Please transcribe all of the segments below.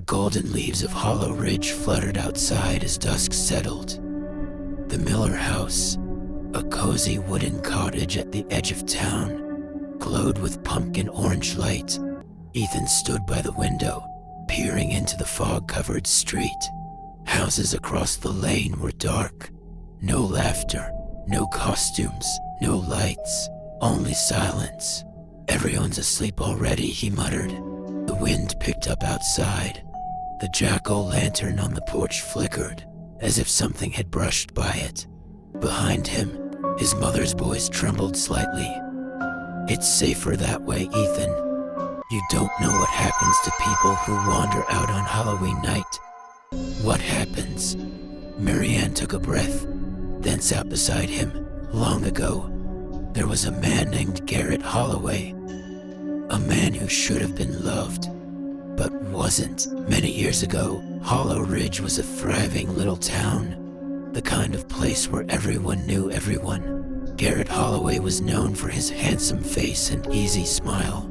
golden leaves of Hollow Ridge fluttered outside as dusk settled. The Miller house, a cozy wooden cottage at the edge of town, glowed with pumpkin orange light. Ethan stood by the window, peering into the fog-covered street. Houses across the lane were dark. No laughter, no costumes, no lights, only silence. "Everyone's asleep already," he muttered. The wind picked up outside. The jack-o'-lantern on the porch flickered, as if something had brushed by it. Behind him, his mother's voice trembled slightly. "It's safer that way, Ethan. You don't know what happens to people who wander out on Halloween night." "What happens?" Marianne took a breath, then sat beside him. "Long ago, there was a man named Garrett Holloway. A man who should have been loved, but wasn't. Many years ago, Hollow Ridge was a thriving little town, the kind of place where everyone knew everyone. Garrett Holloway was known for his handsome face and easy smile.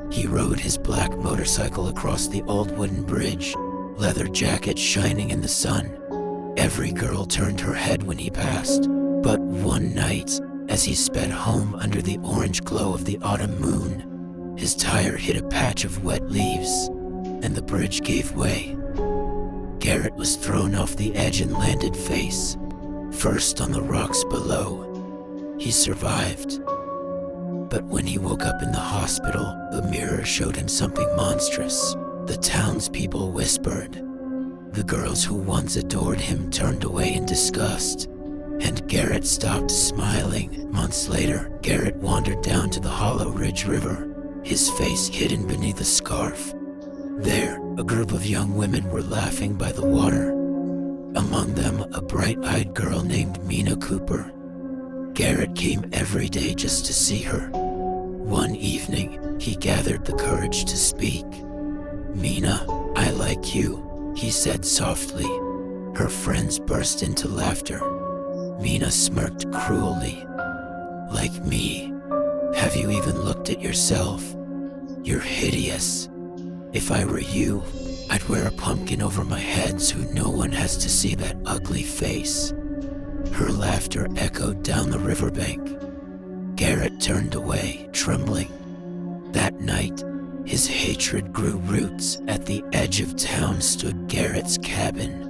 He rode his black motorcycle across the old wooden bridge, leather jacket shining in the sun. Every girl turned her head when he passed. But one night, as he sped home under the orange glow of the autumn moon, his tire hit a patch of wet leaves, and the bridge gave way. Garrett was thrown off the edge and landed face first on the rocks below. He survived. But when he woke up in the hospital, the mirror showed him something monstrous. The townspeople whispered. The girls who once adored him turned away in disgust, and Garrett stopped smiling. Months later, Garrett wandered down to the Hollow Ridge River, his face hidden beneath a scarf. There, a group of young women were laughing by the water. Among them, a bright-eyed girl named Mina Cooper. Garrett came every day just to see her. One evening, he gathered the courage to speak. "Mina, I like you," he said softly. Her friends burst into laughter. Mina smirked cruelly. "Like me? Have you even looked at yourself? You're hideous. If I were you, I'd wear a pumpkin over my head so no one has to see that ugly face." Her laughter echoed down the riverbank. Garrett turned away, trembling. That night, his hatred grew roots. At the edge of town stood Garrett's cabin,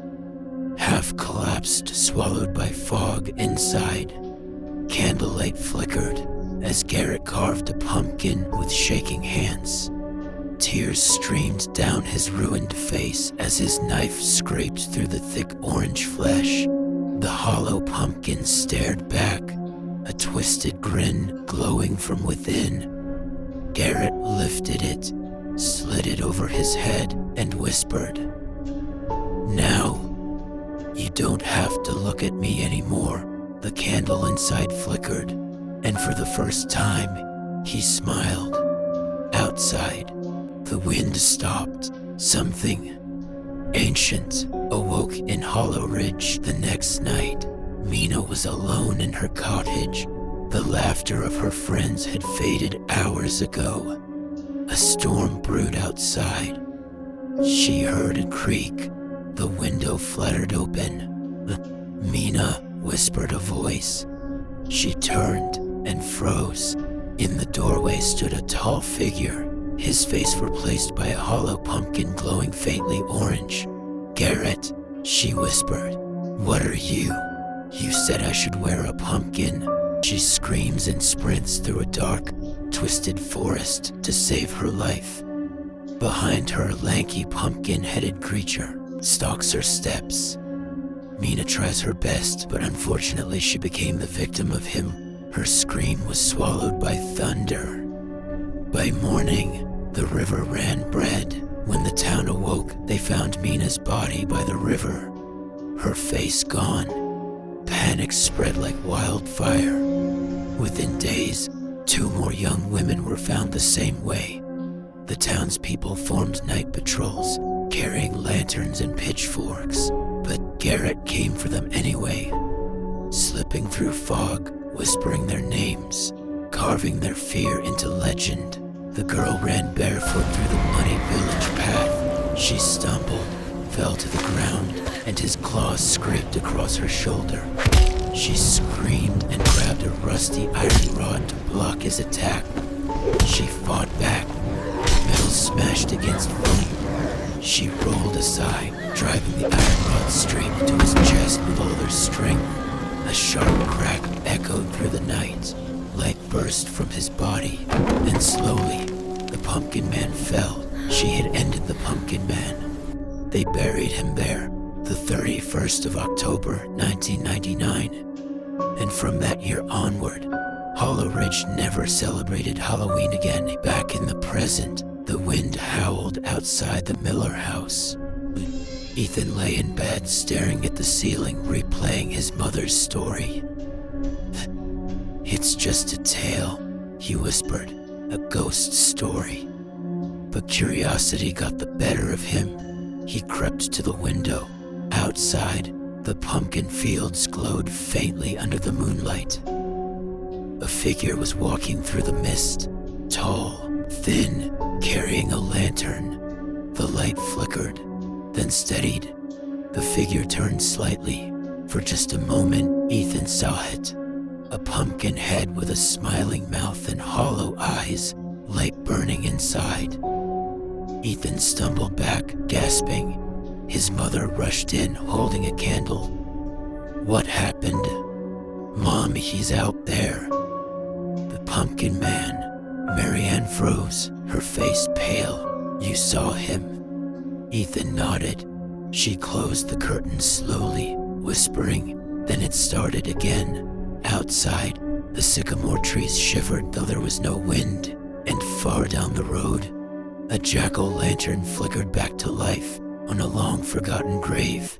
half collapsed, swallowed by fog inside. Candlelight flickered as Garrett carved a pumpkin with shaking hands. Tears streamed down his ruined face as his knife scraped through the thick orange flesh. The hollow pumpkin stared back, a twisted grin glowing from within. Garrett lifted it, slid it over his head, and whispered, "Now, you don't have to look at me anymore." The candle inside flickered, and for the first time, he smiled. Outside, the wind stopped. Something ancient awoke in Hollow Ridge the next night. Mina was alone in her cottage. The laughter of her friends had faded hours ago. A storm brewed outside. She heard a creak. The window fluttered open. "Mina," whispered a voice. She turned and froze. In the doorway stood a tall figure, his face replaced by a hollow pumpkin glowing faintly orange. "Garrett," she whispered. "What are you? You said I should wear a pumpkin." She screams and sprints through a dark, twisted forest to save her life. Behind her, a lanky pumpkin-headed creature stalks her steps. Mina tries her best, but unfortunately she became the victim of him. Her scream was swallowed by thunder. By morning, the river ran red. When the town awoke, they found Mina's body by the river, her face gone. Panic spread like wildfire. Within days, 2 more young women were found the same way. The townspeople formed night patrols, carrying lanterns and pitchforks, but Garrett came for them anyway, slipping through fog, whispering their names, carving their fear into legend. The girl ran barefoot through the muddy village path, She stumbled, fell to the ground, and his claws scraped across her shoulder. She screamed and grabbed a rusty iron rod to block his attack. She fought back, metal smashed against foam. She rolled aside, driving the iron rod straight into his chest with all her strength. A sharp crack echoed through the night. Light burst from his body, and slowly, the Pumpkin Man fell. She had ended the Pumpkin Man. They buried him there, the 31st of October, 1999. And from that year onward, Hollow Ridge never celebrated Halloween again. Back in the present, the wind howled outside the Miller house. Ethan lay in bed staring at the ceiling, replaying his mother's story. "It's just a tale," he whispered, "a ghost story." But curiosity got the better of him. He crept to the window. Outside, the pumpkin fields glowed faintly under the moonlight. A figure was walking through the mist, tall, thin, carrying a lantern. The light flickered, then steadied. The figure turned slightly. For just a moment, Ethan saw it. A pumpkin head with a smiling mouth and hollow eyes, light burning inside. Ethan stumbled back, gasping. His mother rushed in, holding a candle. "What happened?" "Mom, he's out there." "The Pumpkin Man." Marianne froze, her face pale. "You saw him?" Ethan nodded. She closed the curtains slowly, whispering. Then it started again. Outside, the sycamore trees shivered though there was no wind. And far down the road, a jack-o'-lantern flickered back to life on a long-forgotten grave.